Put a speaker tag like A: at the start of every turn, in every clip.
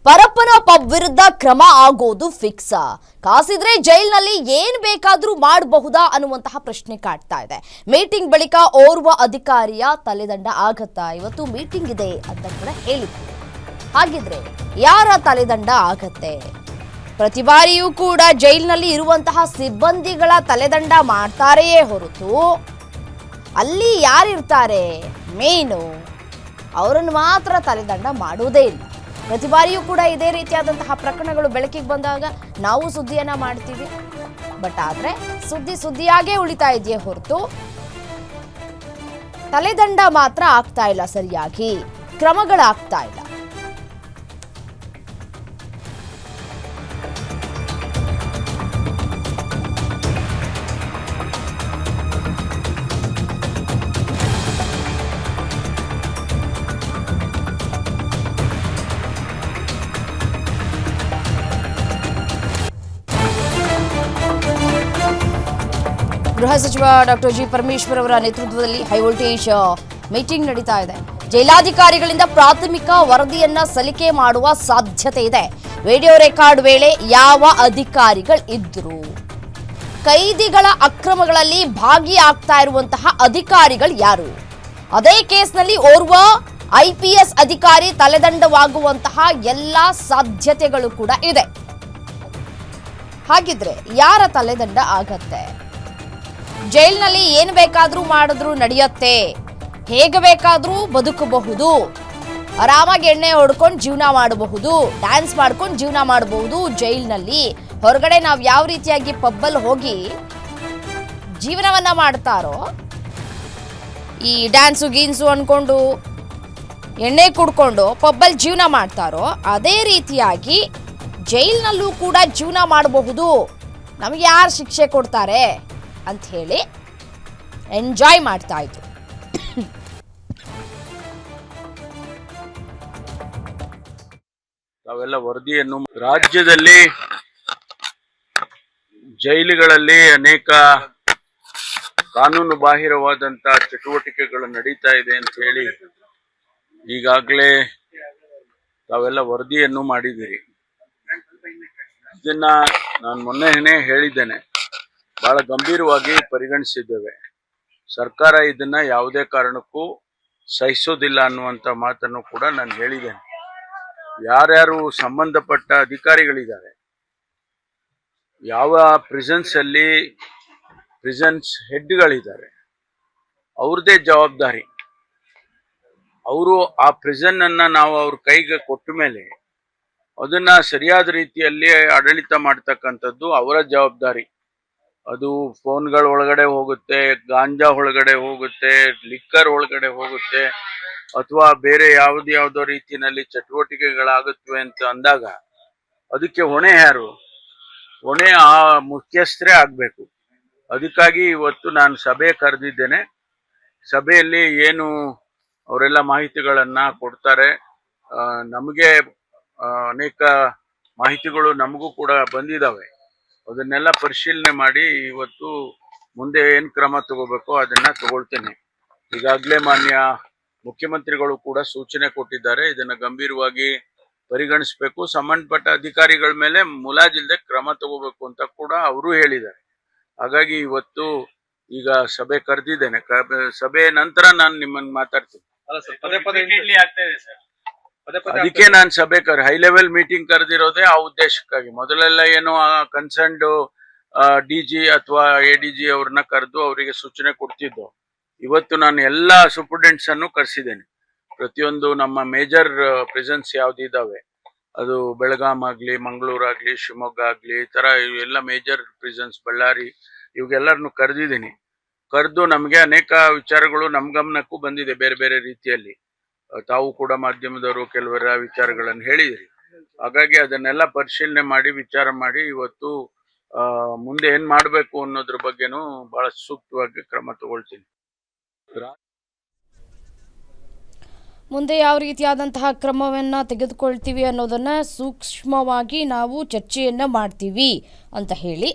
A: Parappana pub ವಿರುದ್ಧ ಕ್ರಮ ಆಗೋದು ಫಿಕ್ಸ್. ಕಾಸಿದ್ರೆ ಜೈಲಿನಲ್ಲಿ ಏನ್ ಬೇಕಾದ್ರೂ ಮಾಡಬಹುದಾ ಅನ್ನುವಂತಹ ಪ್ರಶ್ನೆ ಕಾಡ್ತಾ ಇದೆ. ಮೀಟಿಂಗ್ ಬಳಿಕ ಓರ್ವ ಅಧಿಕಾರಿಯ ತಲೆದಂಡ ಆಗತ್ತಾ? ಇವತ್ತು ಮೀಟಿಂಗ್ ಇದೆ ಅಂತ ಕೂಡ ಹೇಳಿದ್ರು. ಹಾಗಿದ್ರೆ ಯಾರ ತಲೆದಂಡ ಆಗತ್ತೆ? ಪ್ರತಿ ಬಾರಿಯೂ ಕೂಡ ಜೈಲಿನಲ್ಲಿ ಇರುವಂತಹ ಸಿಬ್ಬಂದಿಗಳ ತಲೆದಂಡ ಮಾಡ್ತಾರೆಯೇ ಹೊರತು ಅಲ್ಲಿ ಯಾರಿರ್ತಾರೆ ಮೇನು ಅವರನ್ನು ಮಾತ್ರ ತಲೆದಂಡ ಮಾಡುವುದೇ ಇಲ್ಲ. ಪ್ರತಿ ಬಾರಿಯೂ ಕೂಡ ಇದೇ ರೀತಿಯಾದಂತಹ ಪ್ರಕರಣಗಳು ಬೆಳಕಿಗೆ ಬಂದಾಗ ನಾವು ಸುದ್ದಿಯನ್ನ ಮಾಡ್ತೀವಿ. ಬಟ್ ಆದ್ರೆ ಸುದ್ದಿಯಾಗೇ ಉಳಿತಾ ಇದೆಯೇ ಹೊರತು ತಲೆದಂಡ ಮಾತ್ರ ಆಗ್ತಾ ಇಲ್ಲ, ಸರಿಯಾಗಿ ಕ್ರಮಗಳಾಗ್ತಾ ಇಲ್ಲ. ಗೃಹ ಸಚಿವ ಡಾಕ್ಟರ್ ಜಿ ಪರಮೇಶ್ವರ್ ಅವರ ನೇತೃತ್ವದಲ್ಲಿ ಹೈವೋಲ್ಟೇಜ್ ಮೀಟಿಂಗ್ ನಡೀತಾ ಇದೆ. ಜೈಲಾಧಿಕಾರಿಗಳಿಂದ ಪ್ರಾಥಮಿಕ ವರದಿಯನ್ನ ಸಲ್ಲಿಕೆ ಮಾಡುವ ಸಾಧ್ಯತೆ ಇದೆ. ವಿಡಿಯೋ ರೆಕಾರ್ಡ್ ವೇಳೆ ಯಾವ ಅಧಿಕಾರಿಗಳು ಇದ್ರು, ಕೈದಿಗಳ ಅಕ್ರಮಗಳಲ್ಲಿ ಭಾಗಿಯಾಗ್ತಾ ಇರುವಂತಹ ಅಧಿಕಾರಿಗಳು ಯಾರು, ಅದೇ ಕೇಸ್ನಲ್ಲಿ ಓರ್ವ IPS ಅಧಿಕಾರಿ ತಲೆದಂಡವಾಗುವಂತಹ ಎಲ್ಲ ಸಾಧ್ಯತೆಗಳು ಕೂಡ ಇದೆ. ಹಾಗಿದ್ರೆ ಯಾರ ತಲೆದಂಡ ಆಗತ್ತೆ? ಜೈಲಿನಲ್ಲಿ ಏನು ಬೇಕಾದ್ರೂ ಮಾಡಿದ್ರು ನಡೆಯುತ್ತೆ, ಹೇಗೆ ಬೇಕಾದ್ರೂ ಬದುಕಬಹುದು, ಆರಾಮಾಗಿ ಎಣ್ಣೆ ಹೊಡ್ಕೊಂಡು ಜೀವನ ಮಾಡಬಹುದು, ಡ್ಯಾನ್ಸ್ ಮಾಡ್ಕೊಂಡು ಜೀವನ ಮಾಡಬಹುದು ಜೈಲಿನಲ್ಲಿ. ಹೊರಗಡೆ ನಾವು ಯಾವ ರೀತಿಯಾಗಿ ಪಬ್ಬಲ್ಲಿ ಹೋಗಿ ಜೀವನವನ್ನ ಮಾಡ್ತಾರೋ, ಈ ಡ್ಯಾನ್ಸು ಗೀನ್ಸು ಅನ್ಕೊಂಡು ಎಣ್ಣೆ ಕುಡ್ಕೊಂಡು ಪಬ್ಬಲ್ಲಿ ಜೀವನ ಮಾಡ್ತಾರೋ, ಅದೇ ರೀತಿಯಾಗಿ ಜೈಲಿನಲ್ಲೂ ಕೂಡ ಜೀವನ ಮಾಡಬಹುದು. ನಮಗೆ ಯಾರು ಶಿಕ್ಷೆ ಕೊಡ್ತಾರೆ ಅಂತ ಹೇಳಿ ಎಂಜಾಯ್ ಮಾಡ್ತಾ ಇದ್ರು.
B: ತಾವೆಲ್ಲ ವರದಿಯನ್ನು ರಾಜ್ಯದಲ್ಲಿ ಜೈಲುಗಳಲ್ಲಿ ಅನೇಕ ಕಾನೂನು ಬಾಹಿರವಾದಂತ ಚಟುವಟಿಕೆಗಳು ನಡೀತಾ ಇದೆ ಅಂತ ಹೇಳಿ ಈಗಾಗಲೇ ತಾವೆಲ್ಲ ವರದಿಯನ್ನು ಮಾಡಿದ್ದೀರಿ. ಇದನ್ನ ನಾನು ಮೊನ್ನೆ ಹೇಳಿದ್ದೇನೆ, ಬಹಳ ಗಂಭೀರವಾಗಿ ಪರಿಗಣಿಸಿದ್ದೇವೆ. ಸರ್ಕಾರ ಇದನ್ನ ಯಾವುದೇ ಕಾರಣಕ್ಕೂ ಸಹಿಸೋದಿಲ್ಲ ಅನ್ನುವಂಥ ಮಾತನ್ನು ಕೂಡ ನಾನು ಹೇಳಿದ್ದೇನೆ. ಯಾರ್ಯಾರು ಸಂಬಂಧಪಟ್ಟ ಅಧಿಕಾರಿಗಳಿದ್ದಾರೆ, ಯಾವ ಪ್ರಿಸನ್ಸ್ ಅಲ್ಲಿ ಪ್ರಿಸನ್ಸ್ ಹೆಡ್ಗಳಿದ್ದಾರೆ, ಅವ್ರದ್ದೇ ಜವಾಬ್ದಾರಿ. ಅವರು ಆ ಪ್ರಿಸನ್ ಅನ್ನ ನಾವು ಅವ್ರ ಕೈಗೆ ಕೊಟ್ಟ ಮೇಲೆ ಅದನ್ನ ಸರಿಯಾದ ರೀತಿಯಲ್ಲಿ ಆಡಳಿತ ಮಾಡ್ತಕ್ಕಂಥದ್ದು ಅವರ ಜವಾಬ್ದಾರಿ. ಅದು ಫೋನ್ಗಳ ಒಳಗಡೆ ಹೋಗುತ್ತೆ, ಗಾಂಜಾ ಒಳಗಡೆ ಹೋಗುತ್ತೆ, ಲಿಕ್ಕರ್ ಒಳಗಡೆ ಹೋಗುತ್ತೆ, ಅಥವಾ ಬೇರೆ ಯಾವುದೋ ರೀತಿಯಲ್ಲಿ ಚಟುವಟಿಕೆಗಳಾಗುತ್ತವೆ ಅಂತ ಅಂದಾಗ ಅದಕ್ಕೆ ಹೊಣೆ ಯಾರು? ಹೊಣೆ ಆ ಮುಖ್ಯಸ್ಥರೇ ಆಗ್ಬೇಕು. ಅದಕ್ಕಾಗಿ ಇವತ್ತು ನಾನು ಸಭೆ ಕರೆದಿದ್ದೇನೆ. ಸಭೆಯಲ್ಲಿ ಏನು ಅವರೆಲ್ಲ ಮಾಹಿತಿಗಳನ್ನ ಕೊಡ್ತಾರೆ, ನಮಗೆ ಅನೇಕ ಮಾಹಿತಿಗಳು ನಮಗೂ ಕೂಡ ಬಂದಿದ್ದಾವೆ. ಅದನ್ನೆಲ್ಲ ಪರಿಶೀಲನೆ ಮಾಡಿ ಇವತ್ತು ಮುಂದೆ ಏನ್ ಕ್ರಮ ತಗೋಬೇಕೋ ಅದನ್ನ ತಗೊಳ್ತೇನೆ. ಈಗಾಗಲೇ ಮಾನ್ಯ ಮುಖ್ಯಮಂತ್ರಿಗಳು ಕೂಡ ಸೂಚನೆ ಕೊಟ್ಟಿದ್ದಾರೆ, ಇದನ್ನ ಗಂಭೀರವಾಗಿ ಪರಿಗಣಿಸಬೇಕು, ಸಂಬಂಧಪಟ್ಟ ಅಧಿಕಾರಿಗಳ ಮೇಲೆ ಮುಲಾಜಿಲ್ಲದೆ ಕ್ರಮ ತಗೋಬೇಕು ಅಂತ ಕೂಡ ಅವರು ಹೇಳಿದ್ದಾರೆ. ಹಾಗಾಗಿ ಇವತ್ತು ಈಗ ಸಭೆ ಕರೆದಿದ್ದೇನೆ. ಸಭೆ ನಂತರ ನಾನು ನಿಮ್ಮನ್ನು ಮಾತಾಡ್ತೀನಿ. ಅದಕ್ಕೆ ನಾನು ಸಭೆ ಹೈ ಲೆವೆಲ್ ಮೀಟಿಂಗ್ ಕರೆದಿರೋದೇ ಆ ಉದ್ದೇಶಕ್ಕಾಗಿ. ಮೊದಲೆಲ್ಲ ಏನು ಕನ್ಸರ್ನ್ಡ್ DG ಅಥವಾ ADG ಅವ್ರನ್ನ ಕರೆದು ಅವರಿಗೆ ಸೂಚನೆ ಕೊಡ್ತಿದ್ದು. ಇವತ್ತು ನಾನು ಎಲ್ಲ ಸೂಪರ್ಡೆಂಟ್ಸ್ ಅನ್ನು ಕರೆಸಿದ್ದೇನೆ. ಪ್ರತಿಯೊಂದು ನಮ್ಮ ಮೇಜರ್ ಪ್ರಿಸನ್ಸ್ ಯಾವ್ದಿದ್ದಾವೆ, ಅದು ಬೆಳಗಾಂ ಆಗ್ಲಿ, ಮಂಗಳೂರು ಆಗ್ಲಿ, ಶಿವಮೊಗ್ಗ ಆಗ್ಲಿ, ಈ ತರ ಎಲ್ಲ ಮೇಜರ್ ಪ್ರಿಸನ್ಸ್, ಬಳ್ಳಾರಿ, ಇವಾಗೆಲ್ಲರನ್ನು ಕರೆದಿದ್ದೀನಿ. ಕರೆದು ನಮಗೆ ಅನೇಕ ವಿಚಾರಗಳು ನಮ್ಮ ಗಮನಕ್ಕೂ ಬಂದಿದೆ ಬೇರೆ ಬೇರೆ ರೀತಿಯಲ್ಲಿ. ತಾವು ಕೂಡ ಮಾಧ್ಯಮದವರು ಕೆಲವರ ವಿಚಾರಗಳನ್ನು ಹೇಳಿದಿರಿ. ಹಾಗಾಗಿ ಅದನ್ನೆಲ್ಲ ಪರಿಶೀಲನೆ ಮಾಡಿ ವಿಚಾರ ಮಾಡಿ ಇವತ್ತು ಮುಂದೆ ಏನ್ ಮಾಡಬೇಕು ಅನ್ನೋದ್ರ ಬಗ್ಗೆನೂ ಬಹಳ ಸೂಕ್ತವಾಗಿ ಕ್ರಮ ತಗೊಳ್ತೀನಿ.
A: ಮುಂದೆ ಯಾವ ರೀತಿಯಾದಂತಹ ಕ್ರಮವನ್ನ ತೆಗೆದುಕೊಳ್ತೀವಿ ಅನ್ನೋದನ್ನ ಸೂಕ್ಷ್ಮವಾಗಿ ನಾವು ಚರ್ಚೆಯನ್ನ ಮಾಡ್ತೀವಿ ಅಂತ ಹೇಳಿ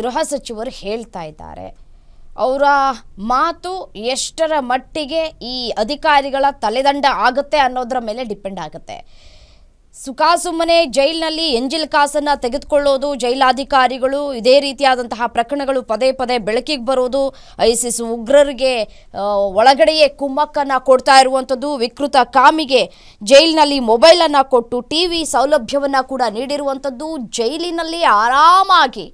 A: ಗೃಹ ಸಚಿವರು ಹೇಳ್ತಾ ಇದ್ದಾರೆ. ಅವರ ಮಾತು ಎಷ್ಟರ ಮಟ್ಟಿಗೆ ಈ ಅಧಿಕಾರಿಗಳ ತಲೆದಂಡ ಆಗುತ್ತೆ ಅನ್ನೋದರ ಮೇಲೆ ಡಿಪೆಂಡ್ ಆಗುತ್ತೆ. ಸುಮ್ಮನೆ ಜೈಲಿನಲ್ಲಿ ಎಂಜಿಲ್ ಕಾಸನ್ನ ತೆಗೆದುಕೊಳ್ಳೋದು, ಜೈಲಾಧಿಕಾರಿಗಳು ಇದೇ ರೀತಿಯಾದಂತಹ ಪ್ರಕರಣಗಳು ಪದೇ ಪದೇ ಬೆಳಕಿಗೆ ಬರೋದು, ಐಸಿಸ್ ಉಗ್ರರಿಗೆ ಒಳಗಡೆಯೇ ಕುಮ್ಮಕ್ಕನ್ನು ಕೊಡ್ತಾ ಇರುವಂಥದ್ದು, ವಿಕೃತ ಕಾಮಿಗೆ ಜೈಲಿನಲ್ಲಿ ಮೊಬೈಲನ್ನು ಕೊಟ್ಟು ಟಿವಿ ಸೌಲಭ್ಯವನ್ನು ಕೂಡ ನೀಡಿರುವಂಥದ್ದು, ಜೈಲಿನಲ್ಲಿ ಆರಾಮಾಗಿ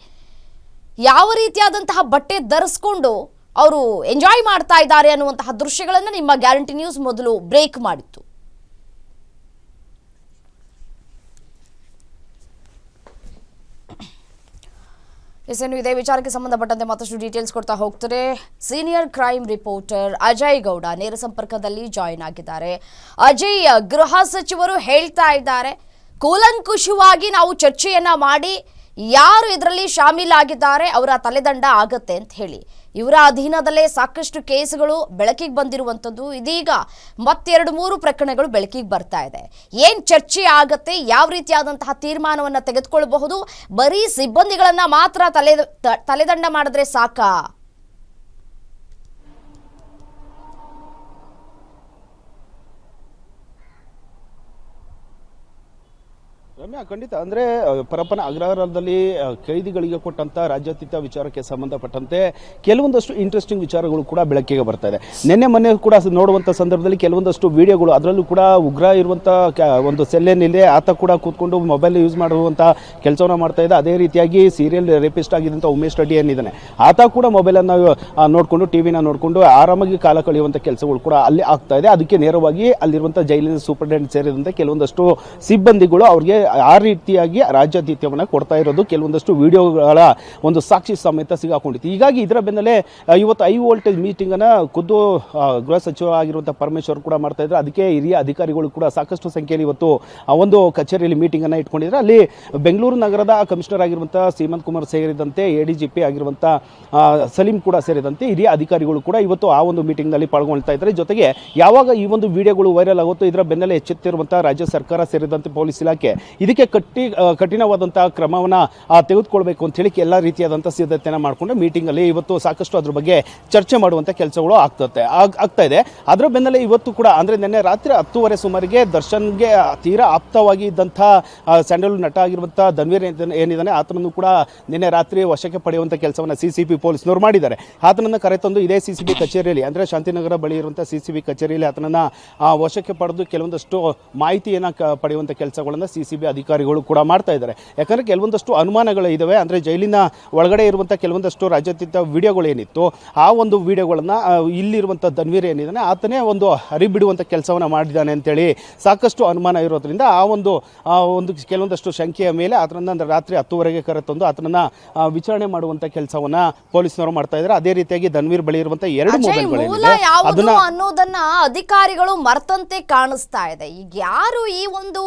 A: ಯಾವ ರೀತಿಯಾದಂತಹ ಬಟ್ಟೆ ಧರಿಸ್ಕೊಂಡು ಅವರು ಎಂಜಾಯ್ ಮಾಡ್ತಾ ಇದ್ದಾರೆ ಅನ್ನುವಂತಹ ದೃಶ್ಯಗಳನ್ನು ನಿಮ್ಮ ಗ್ಯಾರಂಟಿ ನ್ಯೂಸ್ ಮೊದಲು ಬ್ರೇಕ್ ಮಾಡಿತ್ತು. ಇದೇ ವಿಚಾರಕ್ಕೆ ಸಂಬಂಧಪಟ್ಟಂತೆ ಮತ್ತಷ್ಟು ಡೀಟೇಲ್ಸ್ ಕೊಡ್ತಾ ಹೋಗ್ತಾರೆ senior crime reporter Ajay Gowda ನೇರ ಸಂಪರ್ಕದಲ್ಲಿ ಜಾಯಿನ್ ಆಗಿದ್ದಾರೆ. ಅಜಯ್, ಗೃಹ ಸಚಿವರು ಹೇಳ್ತಾ ಇದ್ದಾರೆ ಕೂಲಂಕುಷವಾಗಿ ನಾವು ಚರ್ಚೆಯನ್ನ ಮಾಡಿ ಯಾರು ಇದರಲ್ಲಿ ಶಾಮೀಲಾಗಿದ್ದಾರೆ ಅವರ ತಲೆದಂಡ ಆಗತ್ತೆ ಅಂತ ಹೇಳಿ. ಇವರ ಅಧೀನದಲ್ಲೇ ಸಾಕಷ್ಟು ಕೇಸುಗಳು ಬೆಳಕಿಗೆ ಬಂದಿರುವಂಥದ್ದು, ಇದೀಗ ಮತ್ತೆರಡು ಮೂರು ಪ್ರಕರಣಗಳು ಬೆಳಕಿಗೆ ಬರ್ತಾ ಇದೆ. ಏನ್ ಚರ್ಚೆ ಆಗತ್ತೆ, ಯಾವ ರೀತಿಯಾದಂತಹ ತೀರ್ಮಾನವನ್ನ ತೆಗೆದುಕೊಳ್ಳಬಹುದು, ಬರೀ ಸಿಬ್ಬಂದಿಗಳನ್ನ ಮಾತ್ರ ತಲೆದಂಡ ಮಾಡಿದ್ರೆ ಸಾಕಾ?
C: ರಮ್ಯಾ, ಖಂಡಿತ. ಅಂದರೆ ಪರಪ್ಪನ ಅಗ್ರಹಾರದಲ್ಲಿ ಕೈದಿಗಳಿಗೆ ಕೊಟ್ಟಂಥ ರಾಜ್ಯಾತೀತ ವಿಚಾರಕ್ಕೆ ಸಂಬಂಧಪಟ್ಟಂತೆ ಕೆಲವೊಂದಷ್ಟು ಇಂಟ್ರೆಸ್ಟಿಂಗ್ ವಿಚಾರಗಳು ಕೂಡ ಬೆಳಕಿಗೆ ಬರ್ತಾ ಇದೆ. ಮೊನ್ನೆ ಕೂಡ ನೋಡುವಂಥ ಸಂದರ್ಭದಲ್ಲಿ ಕೆಲವೊಂದಷ್ಟು ವಿಡಿಯೋಗಳು, ಅದರಲ್ಲೂ ಕೂಡ ಉಗ್ರ ಇರುವಂಥ ಒಂದು ಸೆಲ್ಲೇನಿದೆ, ಆತ ಕೂಡ ಕೂತ್ಕೊಂಡು ಮೊಬೈಲ್ ಯೂಸ್ ಮಾಡುವಂಥ ಕೆಲಸವನ್ನು ಮಾಡ್ತಾ ಇದೆ. ಅದೇ ರೀತಿಯಾಗಿ ಸೀರಿಯಲ್ ರೇಪಿಸ್ಟ್ ಆಗಿದ್ದಂಥ ಉಮೇಶ್ ರೆಡ್ಡಿ ಏನಿದ್ದಾನೆ, ಆತ ಕೂಡ ಮೊಬೈಲನ್ನು ನೋಡಿಕೊಂಡು ಟಿವಿನ ನೋಡಿಕೊಂಡು ಆರಾಮಾಗಿ ಕಾಲ ಕಳೆಯುವಂಥ ಕೆಲಸಗಳು ಕೂಡ ಅಲ್ಲಿ ಆಗ್ತಾ ಇದೆ. ಅದಕ್ಕೆ ನೇರವಾಗಿ ಅಲ್ಲಿರುವಂಥ ಜೈಲಿನ ಸೂಪರಿಂಟೆಂಡೆಂಟ್ ಸೇರಿದಂತೆ ಕೆಲವೊಂದಷ್ಟು ಸಿಬ್ಬಂದಿಗಳು ಅವ್ರಿಗೆ ಆ ರೀತಿಯಾಗಿ ರಾಜ್ಯಾತಿಥ್ಯವನ್ನು ಕೊಡ್ತಾ ಇರೋದು ಕೆಲವೊಂದಷ್ಟು ವಿಡಿಯೋಗಳ ಒಂದು ಸಾಕ್ಷಿ ಸಮೇತ ಸಿಗಾಕೊಂಡಿತ್ತು. ಹೀಗಾಗಿ ಇದರ ಬೆನ್ನಲ್ಲೇ ಇವತ್ತು ಹೈ ವೋಲ್ಟೇಜ್ ಮೀಟಿಂಗ್ ಅನ್ನ ಖುದ್ದು ಗೃಹ ಸಚಿವ ಆಗಿರುವಂತಹ ಪರಮೇಶ್ವರ್ ಕೂಡ ಮಾಡ್ತಾ ಇದ್ದಾರೆ. ಅದಕ್ಕೆ ಹಿರಿಯ ಅಧಿಕಾರಿಗಳು ಕೂಡ ಸಾಕಷ್ಟು ಸಂಖ್ಯೆಯಲ್ಲಿ ಇವತ್ತು ಒಂದು ಕಚೇರಿಯಲ್ಲಿ ಮೀಟಿಂಗ್ ಅನ್ನ ಇಟ್ಕೊಂಡಿದ್ದಾರೆ. ಅಲ್ಲಿ ಬೆಂಗಳೂರು ನಗರದ ಕಮಿಷನರ್ ಆಗಿರುವಂತಹ ಸೀಮಂತ್ ಕುಮಾರ್ ಸೇರಿದಂತೆ ಎಡಿಜಿಪಿ ಆಗಿರುವಂತಹ ಸಲೀಂ ಕೂಡ ಸೇರಿದಂತೆ ಹಿರಿಯ ಅಧಿಕಾರಿಗಳು ಕೂಡ ಇವತ್ತು ಆ ಒಂದು ಮೀಟಿಂಗ್ ನಲ್ಲಿ ಪಾಲ್ಗೊಳ್ತಾ ಇದ್ದಾರೆ. ಜೊತೆಗೆ ಯಾವಾಗ ಈ ಒಂದು ವಿಡಿಯೋಗಳು ವೈರಲ್ ಆಗುತ್ತೋ ಇದರ ಬೆನ್ನಲ್ಲೇ ಎಚ್ಚೆತ್ತಿರುವಂತಹ ರಾಜ್ಯ ಸರ್ಕಾರ ಸೇರಿದಂತೆ ಪೊಲೀಸ್ ಇಲಾಖೆ ಇದಕ್ಕೆ ಕಠಿಣವಾದಂತಹ ಕ್ರಮವನ್ನು ತೆಗೆದುಕೊಳ್ಬೇಕು ಅಂತ ಹೇಳಿ ಎಲ್ಲ ರೀತಿಯಾದಂತಹ ಸಿದ್ಧತೆಯನ್ನು ಮಾಡಿಕೊಂಡು ಮೀಟಿಂಗ್ ಅಲ್ಲಿ ಇವತ್ತು ಸಾಕಷ್ಟು ಅದ್ರ ಬಗ್ಗೆ ಚರ್ಚೆ ಮಾಡುವಂತ ಕೆಲಸಗಳು ಆಗ್ತಾ ಇದೆ. ಅದರ ಬೆನ್ನಲ್ಲೇ ಇವತ್ತು ಕೂಡ ಅಂದ್ರೆ ನಿನ್ನೆ ರಾತ್ರಿ 10:30 ಸುಮಾರಿಗೆ ದರ್ಶನ್ಗೆ ತೀರಾ ಆಪ್ತವಾಗಿ ಇದ್ದಂತಹ ಸ್ಯಾಂಡಲ್ವುಡ್ ನಟ ಆಗಿರುವಂತಹ ಧನ್ವೀರ್ ಏನಿದ್ದಾನೆ ಆತನನ್ನು ಕೂಡ ನಿನ್ನೆ ರಾತ್ರಿ ವಶಕ್ಕೆ ಪಡೆಯುವಂತ ಕೆಲಸವನ್ನು ಸಿಸಿಬಿ ಪೊಲೀಸ್ನವರು ಮಾಡಿದ್ದಾರೆ. ಆತನನ್ನು ಕರೆತಂದು ಇದೇ ಸಿಸಿಬಿ ಕಚೇರಿಯಲ್ಲಿ ಅಂದ್ರೆ ಶಾಂತಿನಗರ ಬಳಿ ಇರುವಂತಹ ಸಿಸಿಬಿ ಕಚೇರಿಯಲ್ಲಿ ಆತನನ್ನ ವಶಕ್ಕೆ ಪಡೆದು ಕೆಲವೊಂದಷ್ಟು ಮಾಹಿತಿಯನ್ನು ಪಡೆಯುವಂತ ಕೆಲಸಗಳನ್ನು ಸಿಸಿಬಿ ಅಧಿಕಾರಿಗಳು ಕೂಡ ಮಾಡ್ತಾ ಇದ್ದಾರೆ. ಯಾಕಂದ್ರೆ ಕೆಲವೊಂದಷ್ಟು ಅನುಮಾನಗಳು ಇದಾವೆ. ಅಂದ್ರೆ ಜೈಲಿನ ಒಳಗಡೆ ಇರುವಂತಹ ಕೆಲವೊಂದಷ್ಟು ರಾಜ್ಯಾತೀತ ವಿಡಿಯೋಗಳು ಏನಿತ್ತು ಆ ಒಂದು ವಿಡಿಯೋಗಳನ್ನ ಇಲ್ಲಿರುವಂತಹ ಧನ್ವೀರ್ ಏನಿದ್ದಾನೆ ಆತನೇ ಒಂದು ಹರಿಬಿಡುವಂತ ಕೆಲಸವನ್ನ ಮಾಡಿದ್ದಾನೆ ಅಂತೇಳಿ ಸಾಕಷ್ಟು ಅನುಮಾನ ಇರೋದ್ರಿಂದ ಆ ಒಂದು ಕೆಲವೊಂದಷ್ಟು ಸಂಖ್ಯೆಯ ಮೇಲೆ ಆತನನ್ನ ರಾತ್ರಿ 10:30ಗೆ ಕರೆತಂದು ಆತನನ್ನ ವಿಚಾರಣೆ ಮಾಡುವಂತ ಕೆಲಸವನ್ನ ಪೊಲೀಸರು ಮಾಡ್ತಾ ಇದ್ದಾರೆ. ಅದೇ ರೀತಿಯಾಗಿ ಧನ್ವೀರ್ ಬಳಿ ಇರುವಂತಹ 2 ಮೊಬೈಲ್ಗಳಿವೆ
A: ಅನ್ನೋದನ್ನ ಅಧಿಕಾರಿಗಳು ಮರ್ತಂತೆ ಕಾಣಿಸ್ತಾ ಇದೆ. ಈಗ ಯಾರು ಈ ಒಂದು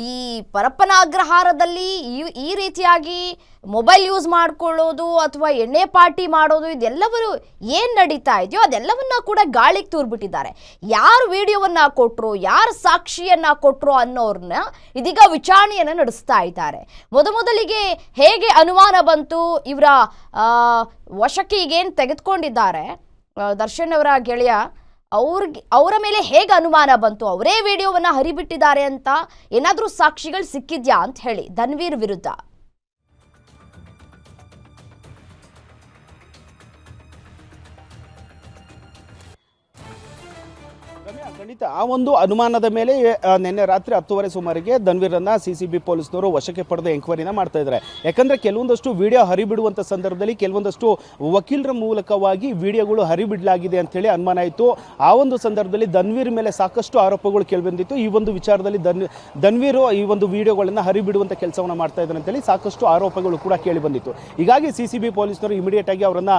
A: ಈ ಪರಪ್ಪನ ಅಗ್ರಹಾರದಲ್ಲಿ ಈ ರೀತಿಯಾಗಿ ಮೊಬೈಲ್ ಯೂಸ್ ಮಾಡ್ಕೊಳ್ಳೋದು ಅಥವಾ ಎಣ್ಣೆ ಪಾರ್ಟಿ ಮಾಡೋದು ಇದೆಲ್ಲವರು ಏನ್ ನಡೀತಾ ಇದೆಯೋ ಅದೆಲ್ಲವನ್ನ ಕೂಡ ಗಾಳಿಗೆ ತೂರ್ಬಿಟ್ಟಿದ್ದಾರೆ. ಯಾರು ವಿಡಿಯೋವನ್ನ ಕೊಟ್ರು, ಯಾರು ಸಾಕ್ಷಿಯನ್ನ ಕೊಟ್ರು ಅನ್ನೋರ್ನ ಇದೀಗ ವಿಚಾರಣೆಯನ್ನ ನಡೆಸ್ತಾ ಇದ್ದಾರೆ. ಮೊದಲಿಗೆ ಹೇಗೆ ಅನುಮಾನ ಬಂತು, ಇವರ ವಶಕ್ಕೆ ಈಗೇನು ತೆಗೆದುಕೊಂಡಿದ್ದಾರೆ ದರ್ಶನ್ ಅವರ ಗೆಳೆಯ, ಅವರ ಮೇಲೆ ಹೇಗೆ ಅನುಮಾನ ಬಂತು, ಅವರೇ ವಿಡಿಯೋವನ್ನ ಹರಿಬಿಟ್ಟಿದ್ದಾರೆ ಅಂತ ಏನಾದ್ರೂ ಸಾಕ್ಷಿಗಳು ಸಿಕ್ಕಿದ್ಯಾ ಅಂತ ಹೇಳಿ ಧನ್ವೀರ್ ವಿರುದ್ಧ.
C: ಖಂಡಿತ ಆ ಒಂದು ಅನುಮಾನದ ಮೇಲೆ ನಿನ್ನೆ ರಾತ್ರಿ 10:30 ಸುಮಾರಿಗೆ ಧನ್ವೀರನ್ನ ಸಿಸಿಬಿ ಪೊಲೀಸ್ನವರು ವಶಕ್ಕೆ ಪಡೆದು ಎಂಕ್ವೈರಿನ ಮಾಡ್ತಾ ಇದ್ದಾರೆ. ಯಾಕಂದ್ರೆ ಕೆಲವೊಂದಷ್ಟು ವಿಡಿಯೋ ಹರಿಬಿಡುವಂತ ಸಂದರ್ಭದಲ್ಲಿ ಕೆಲವೊಂದಷ್ಟು ವಕೀಲರ ಮೂಲಕವಾಗಿ ವಿಡಿಯೋಗಳು ಹರಿಬಿಡಲಾಗಿದೆ ಅಂತ ಹೇಳಿ ಅನುಮಾನ ಇತ್ತು. ಆ ಒಂದು ಸಂದರ್ಭದಲ್ಲಿ ಧನ್ವೀರ್ ಮೇಲೆ ಸಾಕಷ್ಟು ಆರೋಪಗಳು ಕೇಳಿಬಂದಿತ್ತು. ಈ ಒಂದು ವಿಚಾರದಲ್ಲಿ ಧನ್ವೀರ್ ಈ ಒಂದು ವಿಡಿಯೋಗಳನ್ನ ಹರಿಬಿಡುವಂತ ಕೆಲಸವನ್ನ ಮಾಡ್ತಾ ಇದ್ದಾರೆ ಅಂತ ಹೇಳಿ ಸಾಕಷ್ಟು ಆರೋಪಗಳು ಕೂಡ ಕೇಳಿ ಬಂದಿತ್ತು. ಹೀಗಾಗಿ ಸಿಸಿಬಿ ಪೊಲೀಸ್ನವರು ಇಮಿಡಿಯೇಟ್ ಆಗಿ ಅವರನ್ನ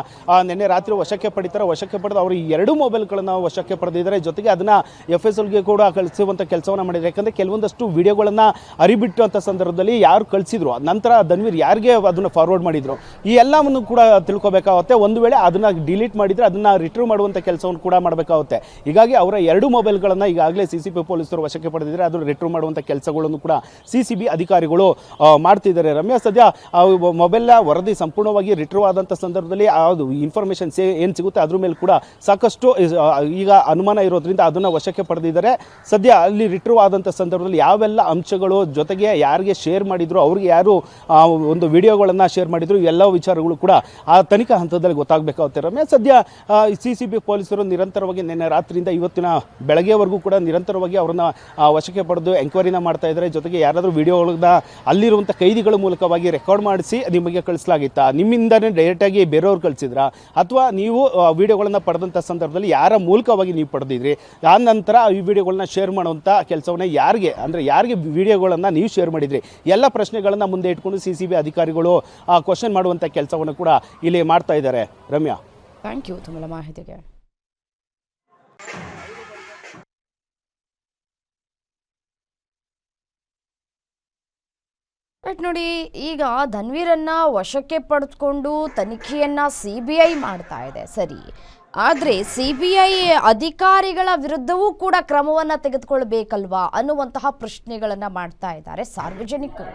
C: ನಿನ್ನೆ ರಾತ್ರಿ ವಶಕ್ಕೆ ಪಡಿತಾರೆ. ವಶಕ್ಕೆ ಪಡೆದು ಅವರು 2 ಮೊಬೈಲ್ಗಳನ್ನ ವಶಕ್ಕೆ ಪಡೆದಿದ್ದಾರೆ. ಜೊತೆಗೆ ಅದನ್ನ FSLಗೆ ಕೂಡ ಕಳಿಸುವಂತ ಕೆಲಸವನ್ನ ಮಾಡಿದ್ದಾರೆ. ಯಾಕಂದ್ರೆ ಕೆಲವೊಂದಷ್ಟು ವಿಡಿಯೋಗಳನ್ನ ಹರಿಬಿಟ್ಟಂತ ಸಂದರ್ಭದಲ್ಲಿ ಯಾರು ಕಳಿಸಿದ್ರು, ನಂತರ ಧನ್ವೀರ್ ಯಾರಿಗೆ ಅದನ್ನ ಫಾರ್ವರ್ಡ್ ಮಾಡಿದ್ರು, ಈ ಎಲ್ಲವನ್ನು ಕೂಡ ತಿಳ್ಕೊಬೇಕಾಗುತ್ತೆ. ಒಂದು ವೇಳೆ ಅದನ್ನ ಡಿಲೀಟ್ ಮಾಡಿದ್ರೆ ಅದನ್ನ ರಿಟ್ರೀವ್ ಮಾಡುವಂತ ಕೆಲಸವನ್ನು ಕೂಡ ಮಾಡಬೇಕಾಗುತ್ತೆ. ಹೀಗಾಗಿ ಅವರ 2 ಮೊಬೈಲ್ಗಳನ್ನ ಈಗಾಗಲೇ ಸಿಸಿಬಿ ಪೊಲೀಸರು ವಶಕ್ಕೆ ಪಡೆದಿದ್ದಾರೆ. ಅದನ್ನು ರಿಟ್ರೀವ್ ಮಾಡುವಂತ ಕೆಲಸಗಳನ್ನು ಕೂಡ ಸಿಸಿಬಿ ಅಧಿಕಾರಿಗಳು ಮಾಡ್ತಿದ್ದಾರೆ. ರಮ್ಯಾ, ಸದ್ಯ ಮೊಬೈಲ್ ವರದಿ ಸಂಪೂರ್ಣವಾಗಿ ರಿಟ್ರೀವ್ ಆದಂತ ಸಂದರ್ಭದಲ್ಲಿ ಇನ್ಫಾರ್ಮೇಶನ್ ಏನ್ ಸಿಗುತ್ತೆ ಅದ್ರ ಮೇಲೆ ಕೂಡ ಸಾಕಷ್ಟು ಈಗ ಅನುಮಾನ ಇರೋದ್ರಿಂದ ಅದನ್ನ ವಶಕ್ಕೆ ಪಡೆದಿದ್ದಾರೆ. ಸದ್ಯ ಅಲ್ಲಿ ರಿಟ್ರೀವ್ ಆದಂಥ ಸಂದರ್ಭದಲ್ಲಿ ಯಾವೆಲ್ಲ ಅಂಶಗಳು, ಜೊತೆಗೆ ಯಾರಿಗೆ ಶೇರ್ ಮಾಡಿದ್ರು, ಅವ್ರಿಗೆ ಯಾರು ಒಂದು ವಿಡಿಯೋಗಳನ್ನು ಶೇರ್ ಮಾಡಿದ್ರು, ಎಲ್ಲ ವಿಚಾರಗಳು ಕೂಡ ಆ ತನಿಖಾ ಹಂತದಲ್ಲಿ ಗೊತ್ತಾಗಬೇಕಾಗುತ್ತೆ ರಮ್ಯ. ಸದ್ಯ CCB ಪೊಲೀಸರು ನಿರಂತರವಾಗಿ ನಿನ್ನೆ ರಾತ್ರಿಯಿಂದ ಇವತ್ತಿನ ಬೆಳಗ್ಗೆವರೆಗೂ ಕೂಡ ನಿರಂತರವಾಗಿ ಅವ್ರನ್ನ ವಶಕ್ಕೆ ಪಡೆದು ಎಂಕ್ವೈರಿನ ಮಾಡ್ತಾ ಇದ್ದಾರೆ. ಜೊತೆಗೆ ಯಾರಾದರೂ ವಿಡಿಯೋಗಳನ್ನ ಅಲ್ಲಿರುವಂಥ ಕೈದಿಗಳ ಮೂಲಕವಾಗಿ ರೆಕಾರ್ಡ್ ಮಾಡಿಸಿ ನಿಮಗೆ ಕಳಿಸಲಾಗಿತ್ತಾ, ನಿಮ್ಮಿಂದನೇ ಡೈರೆಕ್ಟಾಗಿ ಬೇರೆಯವ್ರು ಕಳಿಸಿದ್ರಾ, ಅಥವಾ ನೀವು ವಿಡಿಯೋಗಳನ್ನು ಪಡೆದಂಥ ಸಂದರ್ಭದಲ್ಲಿ ಯಾರ ಮೂಲಕವಾಗಿ ನೀವು ಪಡೆದಿದ್ರಿ, ಆ ನಂತರ ಈ ವಿಡಿಯೋಗಳನ್ನ ಶೇರ್ ಮಾಡುವಂಥ ಕೆಲಸವನ್ನ ಯಾರಿಗೆ ವಿಡಿಯೋಗಳನ್ನು ನೀವು ಶೇರ್ ಮಾಡಿದ್ರಿ, ಎಲ್ಲ ಪ್ರಶ್ನೆಗಳನ್ನು ಮುಂದೆ ಇಟ್ಕೊಂಡು CCB ಅಧಿಕಾರಿಗಳು ಕ್ವಶನ್ ಮಾಡುವಂಥ ಕೆಲಸವನ್ನು ಕೂಡ ಇಲ್ಲಿ ಮಾಡ್ತಾ ಇದ್ದಾರೆ ರಮ್ಯಾ.
A: ಥ್ಯಾಂಕ್ ಯು ತಮ್ಮೆಲ್ಲ ಮಾಹಿತಿಗೆ. ರೈಟ್, ನೋಡಿ, ಈಗ ಧನ್ವೀರನ್ನ ವಶಕ್ಕೆ ಪಡೆದುಕೊಂಡು ತನಿಖೆಯನ್ನ CBI ಮಾಡ್ತಾ ಇದೆ ಸರಿ, ಆದರೆ CBI ಅಧಿಕಾರಿಗಳ ವಿರುದ್ಧವೂ ಕೂಡ ಕ್ರಮವನ್ನು ತೆಗೆದುಕೊಳ್ಬೇಕಲ್ವಾ ಅನ್ನುವಂತಹ ಪ್ರಶ್ನೆಗಳನ್ನು ಮಾಡ್ತಾ ಇದ್ದಾರೆ ಸಾರ್ವಜನಿಕರು.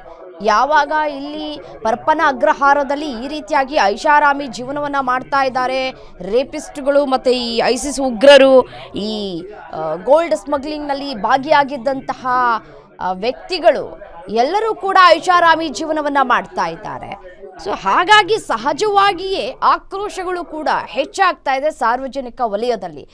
A: ಯಾವಾಗ ಇಲ್ಲಿ ಪರಪ್ಪನ ಅಗ್ರಹಾರದಲ್ಲಿ ಈ ರೀತಿಯಾಗಿ ಐಷಾರಾಮಿ ಜೀವನವನ್ನು ಮಾಡ್ತಾ ಇದ್ದಾರೆ ರೇಪಿಸ್ಟ್ಗಳು ಮತ್ತು ಈ ISIS ಉಗ್ರರು, ಈ ಗೋಲ್ಡ್ ಸ್ಮಗ್ಲಿಂಗ್ನಲ್ಲಿ ಭಾಗಿಯಾಗಿದ್ದಂತಹ ವ್ಯಕ್ತಿಗಳು ಎಲ್ಲರೂ ಕೂಡ ಐಷಾರಾಮಿ ಜೀವನವನ್ನು ಮಾಡ್ತಾ ಇದ್ದಾರೆ. ಸೊ ಹಾಗಾಗಿ ಸಹಜವಾಗಿಯೇ ಆಕ್ರೋಶಗಳು ಕೂಡ ಹೆಚ್ಚಾಗ್ತಾ ಇದೆ ಸಾರ್ವಜನಿಕ ವಲಯದಲ್ಲಿ.